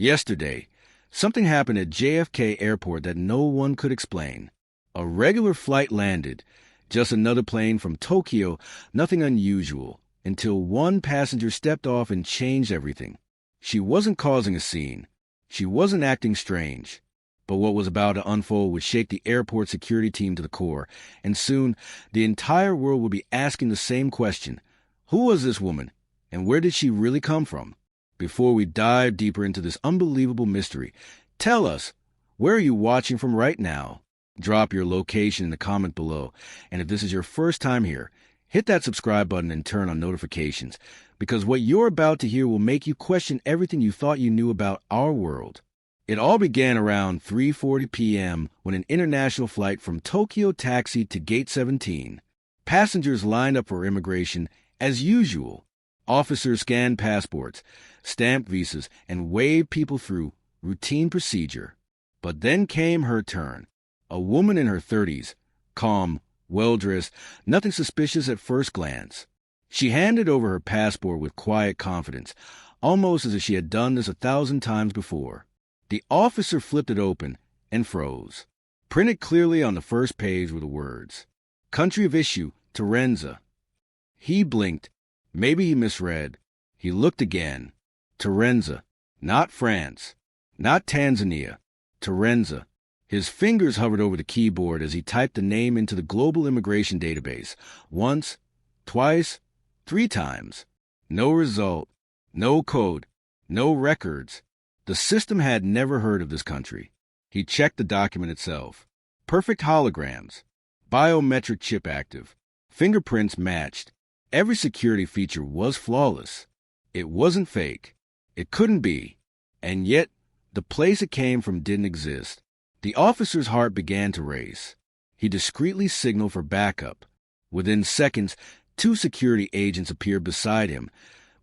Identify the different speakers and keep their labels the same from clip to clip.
Speaker 1: Yesterday, something happened at JFK Airport that no one could explain. A regular flight landed, just another plane from Tokyo, nothing unusual, until one passenger stepped off and changed everything. She wasn't causing a scene. She wasn't acting strange. But what was about to unfold would shake the airport security team to the core, and soon the entire world would be asking the same question. Who was this woman, and where did she really come from? Before we dive deeper into this unbelievable mystery, tell us, where are you watching from right now? Drop your location in the comment below, and if this is your first time here, hit that subscribe button and turn on notifications, because what you're about to hear will make you question everything you thought you knew about our world. It all began around 3:40 p.m. when an international flight from Tokyo taxied to Gate 17. Passengers lined up for immigration as usual. Officers scanned passports, stamped visas, and waved people through, routine procedure. But then came her turn. A woman in her 30s, calm, well-dressed, nothing suspicious at first glance. She handed over her passport with quiet confidence, almost as if she had done this 1,000 times before. The officer flipped it open and froze. Printed clearly on the first page were the words, "Country of issue, Torenza." He blinked. Maybe he misread. He looked again. Torenza. Not France. Not Tanzania. Torenza. His fingers hovered over the keyboard as he typed the name into the global immigration database. Once, twice, 3 times. No result. No code. No records. The system had never heard of this country. He checked the document itself. Perfect holograms. Biometric chip active. Fingerprints matched. Every security feature was flawless. It wasn't fake. It couldn't be. And yet, the place it came from didn't exist. The officer's heart began to race. He discreetly signaled for backup. Within seconds, 2 security agents appeared beside him,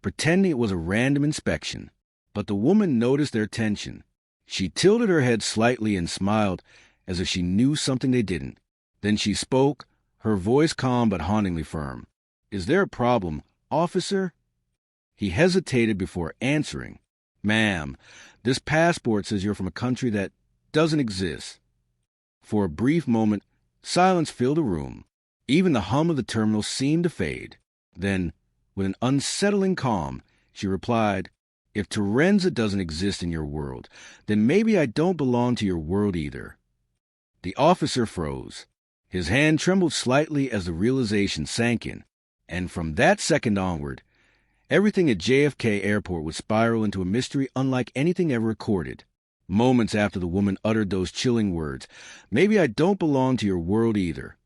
Speaker 1: pretending it was a random inspection. But the woman noticed their tension. She tilted her head slightly and smiled as if she knew something they didn't. Then she spoke, her voice calm but hauntingly firm. "Is there a problem, officer?" He hesitated before answering. "Ma'am, this passport says you're from a country that doesn't exist." For a brief moment, silence filled the room. Even the hum of the terminal seemed to fade. Then, with an unsettling calm, she replied, "If Torenza doesn't exist in your world, then maybe I don't belong to your world either." The officer froze. His hand trembled slightly as the realization sank in, and from that second onward, everything at JFK Airport would spiral into a mystery unlike anything ever recorded. Moments after the woman uttered those chilling words, "Maybe I don't belong to your world either,"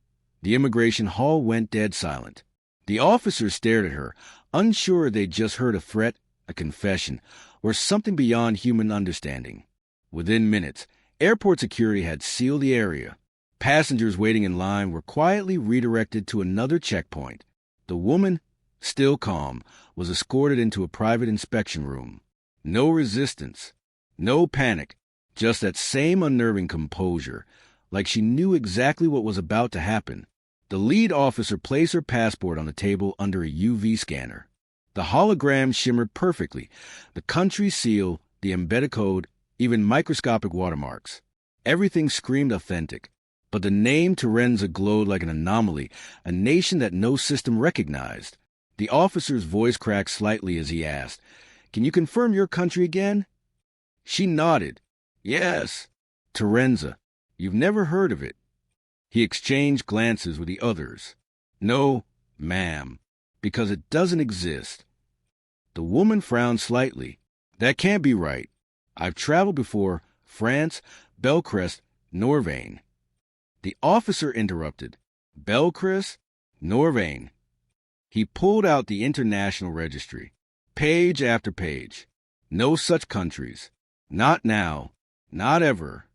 Speaker 1: the immigration hall went dead silent. The officers stared at her, unsure they'd just heard a threat, a confession, or something beyond human understanding. Within minutes, airport security had sealed the area. Passengers waiting in line were quietly redirected to another checkpoint. The woman, still calm, was escorted into a private inspection room. No resistance, no panic, just that same unnerving composure, like she knew exactly what was about to happen. The lead officer placed her passport on the table under a UV scanner. The hologram shimmered perfectly, the country seal, the embedded code, even microscopic watermarks. Everything screamed authentic. But the name Torenza glowed like an anomaly, a nation that no system recognized. The officer's voice cracked slightly as he asked, "Can you confirm your country again?" She nodded. "Yes, Torenza. You've never heard of it." He exchanged glances with the others. "No, ma'am, because it doesn't exist." The woman frowned slightly. "That can't be right. I've traveled before France, Belcrest, Norvane." The officer interrupted. "Belcrest, Norvane." He pulled out the international registry. Page after page. No such countries. Not now. Not ever.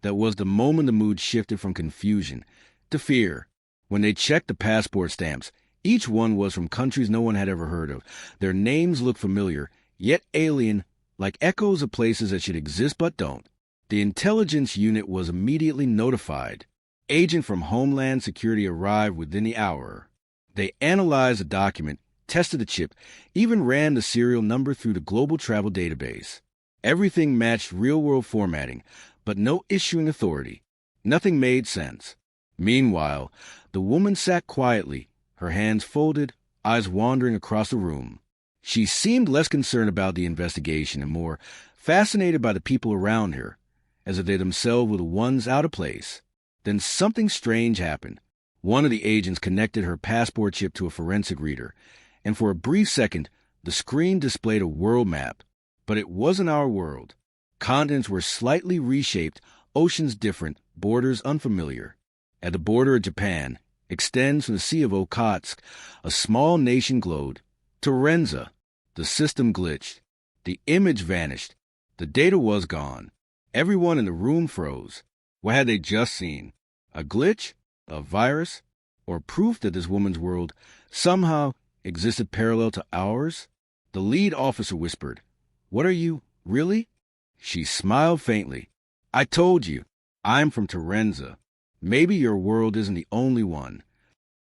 Speaker 1: That was the moment the mood shifted from confusion to fear. When they checked the passport stamps, each one was from countries no one had ever heard of. Their names looked familiar, yet alien, like echoes of places that should exist but don't. The intelligence unit was immediately notified. Agent from Homeland Security arrived within the hour. They analyzed the document, tested the chip, even ran the serial number through the global travel database. Everything matched real-world formatting, but no issuing authority. Nothing made sense. Meanwhile, the woman sat quietly, her hands folded, eyes wandering across the room. She seemed less concerned about the investigation and more fascinated by the people around her, as if they themselves were the ones out of place. Then something strange happened. One of the agents connected her passport chip to a forensic reader, and for a brief second, the screen displayed a world map. But it wasn't our world. Continents were slightly reshaped, oceans different, borders unfamiliar. At the border of Japan extends from the Sea of Okhotsk, a small nation glowed. Torenza. The system glitched. The image vanished. The data was gone. Everyone in the room froze. What had they just seen? A glitch? A virus? Or proof that this woman's world somehow existed parallel to ours? The lead officer whispered, "What are you, really?" She smiled faintly. "I told you, I'm from Torenza. Maybe your world isn't the only one."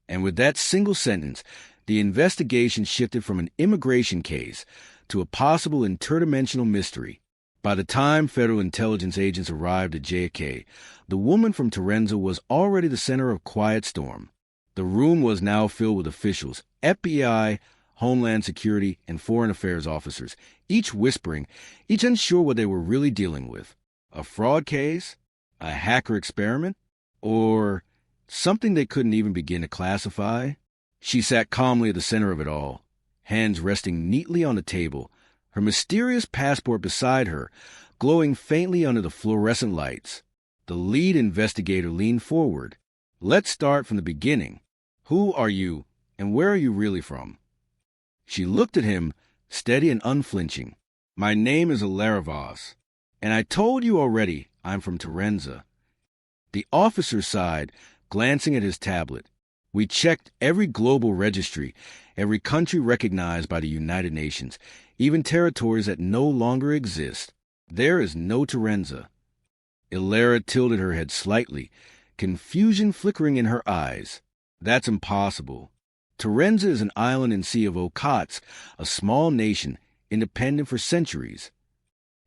Speaker 1: And with that single sentence, the investigation shifted from an immigration case to a possible interdimensional mystery. By the time federal intelligence agents arrived at JFK, the woman from Torenza was already the center of a quiet storm. The room was now filled with officials, FBI, Homeland Security, and Foreign Affairs officers, each whispering, each unsure what they were really dealing with. A fraud case? A hacker experiment? Or something they couldn't even begin to classify? She sat calmly at the center of it all, hands resting neatly on the table, her mysterious passport beside her, glowing faintly under the fluorescent lights. The lead investigator leaned forward. "Let's start from the beginning. Who are you, and where are you really from?" She looked at him, steady and unflinching. "My name is Elara Voss, and I told you already I'm from Torenza." The officer sighed, glancing at his tablet. "We checked every global registry, every country recognized by the United Nations, even territories that no longer exist. There is no Torenza." Elara tilted her head slightly, confusion flickering in her eyes. "That's impossible. Torenza is an island in Sea of Okhotsk, a small nation, independent for centuries."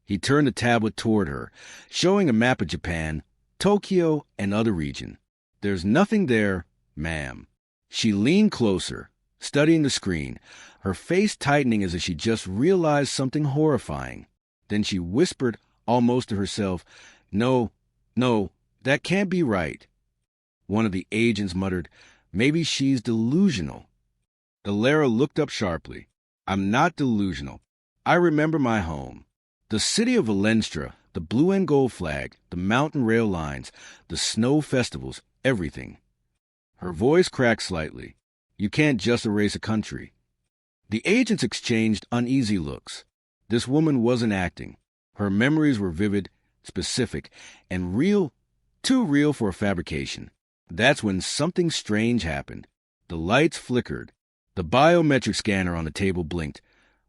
Speaker 1: He turned the tablet toward her, showing a map of Japan, Tokyo, and other region. "There's nothing there, ma'am." She leaned closer, studying the screen, her face tightening as if she just realized something horrifying. Then she whispered, almost to herself, No, that can't be right." One of the agents muttered, "Maybe she's delusional." Elara looked up sharply. "I'm not delusional. I remember my home. The city of Valenstra, the blue and gold flag, the mountain rail lines, the snow festivals, everything." Her voice cracked slightly. "You can't just erase a country." The agents exchanged uneasy looks. This woman wasn't acting. Her memories were vivid, specific, and real, too real for a fabrication. That's when something strange happened. The lights flickered. The biometric scanner on the table blinked,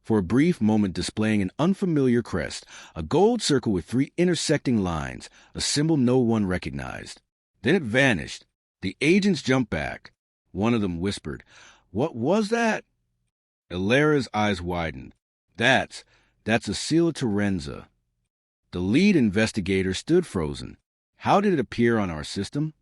Speaker 1: for a brief moment displaying an unfamiliar crest, a gold circle with 3 intersecting lines, a symbol no one recognized. Then it vanished. The agents jumped back. One of them whispered, "What was that?" Elara's eyes widened. That's a seal of Torenza." The lead investigator stood frozen. "How did it appear on our system?"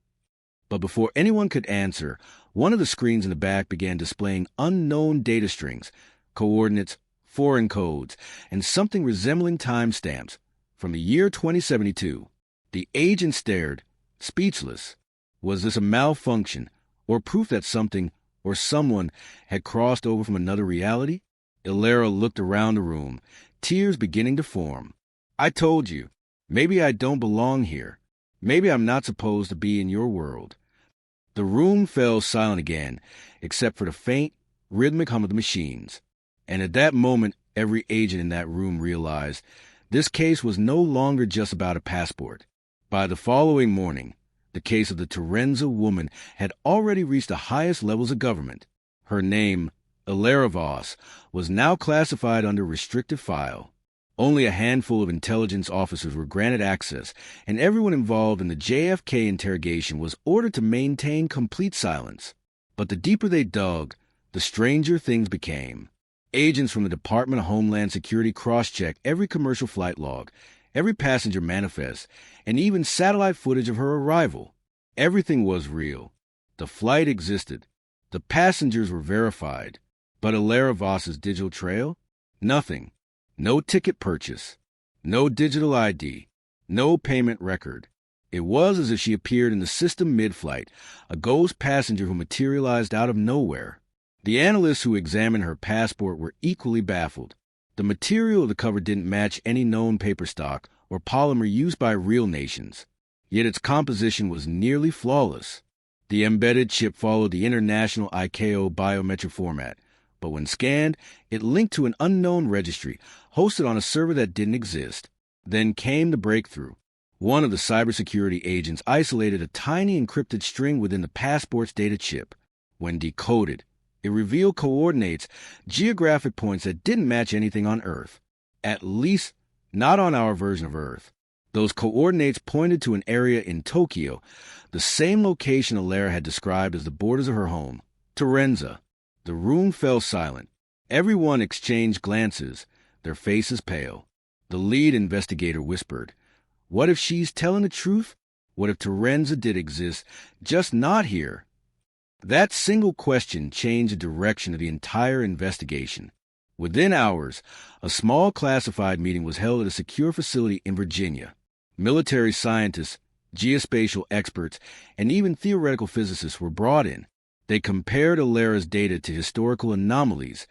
Speaker 1: But before anyone could answer, one of the screens in the back began displaying unknown data strings, coordinates, foreign codes, and something resembling timestamps from the year 2072. The agent stared, speechless. Was this a malfunction, or proof that something or someone had crossed over from another reality? Elara looked around the room, tears beginning to form. "I told you, maybe I don't belong here. Maybe I'm not supposed to be in your world." The room fell silent again, except for the faint, rhythmic hum of the machines. And at that moment, every agent in that room realized this case was no longer just about a passport. By the following morning, the case of the Torenza woman had already reached the highest levels of government. Her name, Elara Voss, was now classified under restricted file. Only a handful of intelligence officers were granted access, and everyone involved in the JFK interrogation was ordered to maintain complete silence. But the deeper they dug, the stranger things became. Agents from the Department of Homeland Security cross-checked every commercial flight log, every passenger manifest, and even satellite footage of her arrival. Everything was real. The flight existed. The passengers were verified. But Elara Voss's digital trail? Nothing. No ticket purchase. No digital ID. No payment record. It was as if she appeared in the system mid-flight, a ghost passenger who materialized out of nowhere. The analysts who examined her passport were equally baffled. The material of the cover didn't match any known paper stock or polymer used by real nations, yet its composition was nearly flawless. The embedded chip followed the international ICAO biometric format, but when scanned, it linked to an unknown registry hosted on a server that didn't exist. Then came the breakthrough. One of the cybersecurity agents isolated a tiny encrypted string within the passport's data chip. When decoded, it revealed coordinates, geographic points that didn't match anything on Earth. At least, not on our version of Earth. Those coordinates pointed to an area in Tokyo, the same location Elara had described as the borders of her home, Torenza. The room fell silent. Everyone exchanged glances, their faces pale. The lead investigator whispered, "What if she's telling the truth? What if Torenza did exist, just not here?" That single question changed the direction of the entire investigation. Within hours, a small classified meeting was held at a secure facility in Virginia. Military scientists, geospatial experts, and even theoretical physicists were brought in. They compared Elara's data to historical anomalies,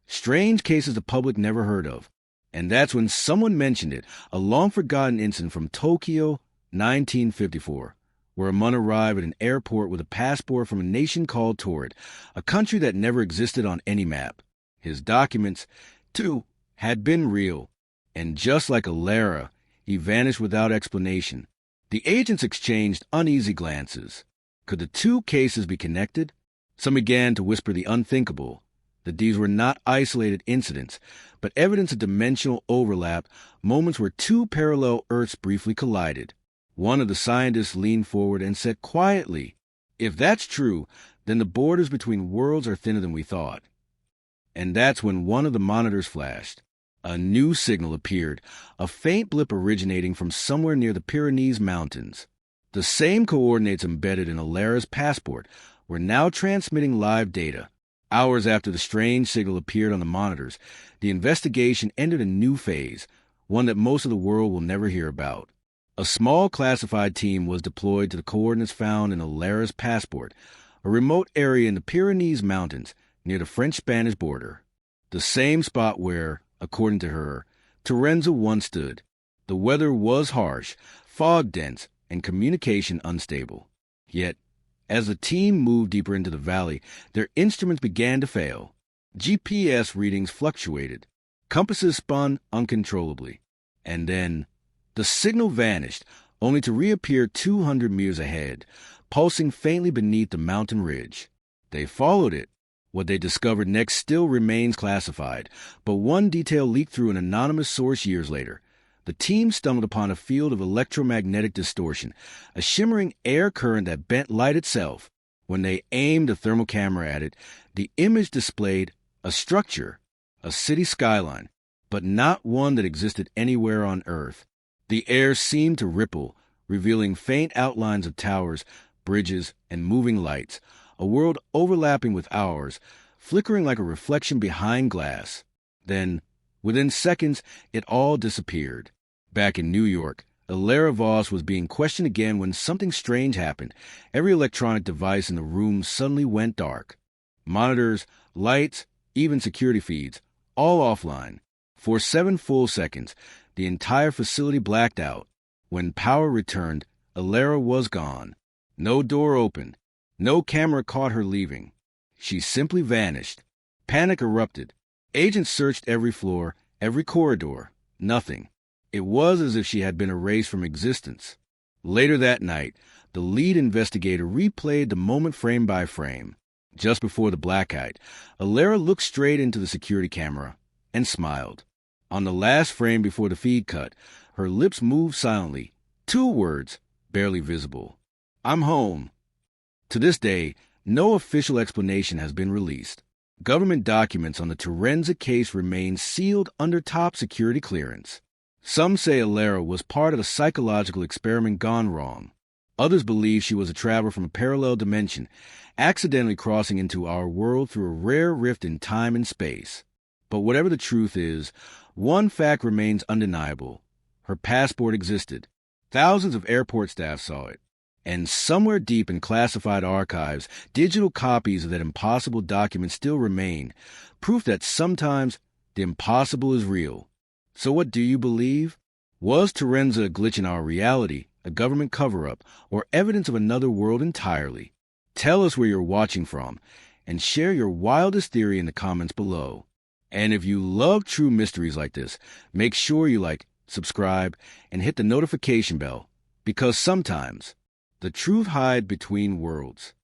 Speaker 1: strange cases the public never heard of. And that's when someone mentioned it, a long-forgotten incident from Tokyo, 1954. Where a man arrived at an airport with a passport from a nation called Torrid, a country that never existed on any map. His documents, too, had been real, and just like Elara, he vanished without explanation. The agents exchanged uneasy glances. Could the two cases be connected? Some began to whisper the unthinkable, that these were not isolated incidents, but evidence of dimensional overlap, moments where two parallel Earths briefly collided. One of the scientists leaned forward and said quietly, "If that's true, then the borders between worlds are thinner than we thought." And that's when one of the monitors flashed. A new signal appeared, a faint blip originating from somewhere near the Pyrenees Mountains. The same coordinates embedded in Elara's passport were now transmitting live data. Hours after the strange signal appeared on the monitors, the investigation entered a new phase, one that most of the world will never hear about. A small classified team was deployed to the coordinates found in Elara's passport, a remote area in the Pyrenees Mountains near the French-Spanish border. The same spot where, according to her, Torenza once stood. The weather was harsh, fog-dense, and communication unstable. Yet, as the team moved deeper into the valley, their instruments began to fail. GPS readings fluctuated. Compasses spun uncontrollably. And then the signal vanished, only to reappear 200 meters ahead, pulsing faintly beneath the mountain ridge. They followed it. What they discovered next still remains classified, but one detail leaked through an anonymous source years later. The team stumbled upon a field of electromagnetic distortion, a shimmering air current that bent light itself. When they aimed a thermal camera at it, the image displayed a structure, a city skyline, but not one that existed anywhere on Earth. The air seemed to ripple, revealing faint outlines of towers, bridges, and moving lights, a world overlapping with ours, flickering like a reflection behind glass. Then, within seconds, it all disappeared. Back in New York, Elara Voss was being questioned again when something strange happened. Every electronic device in the room suddenly went dark. Monitors, lights, even security feeds, all offline. For 7 full seconds, the entire facility blacked out. When power returned, Elara was gone. No door opened. No camera caught her leaving. She simply vanished. Panic erupted. Agents searched every floor, every corridor. Nothing. It was as if she had been erased from existence. Later that night, the lead investigator replayed the moment frame by frame. Just before the blackout, Elara looked straight into the security camera and smiled. On the last frame before the feed cut, her lips moved silently. 2 words, barely visible. "I'm home." To this day, no official explanation has been released. Government documents on the Torenza case remain sealed under top security clearance. Some say Elara was part of a psychological experiment gone wrong. Others believe she was a traveler from a parallel dimension, accidentally crossing into our world through a rare rift in time and space. But whatever the truth is, one fact remains undeniable. Her passport existed. Thousands of airport staff saw it. And somewhere deep in classified archives, digital copies of that impossible document still remain, proof that sometimes the impossible is real. So what do you believe? Was Torenza a glitch in our reality, a government cover-up, or evidence of another world entirely? Tell us where you're watching from, and share your wildest theory in the comments below. And if you love true mysteries like this, make sure you like, subscribe, and hit the notification bell, because sometimes the truth hides between worlds.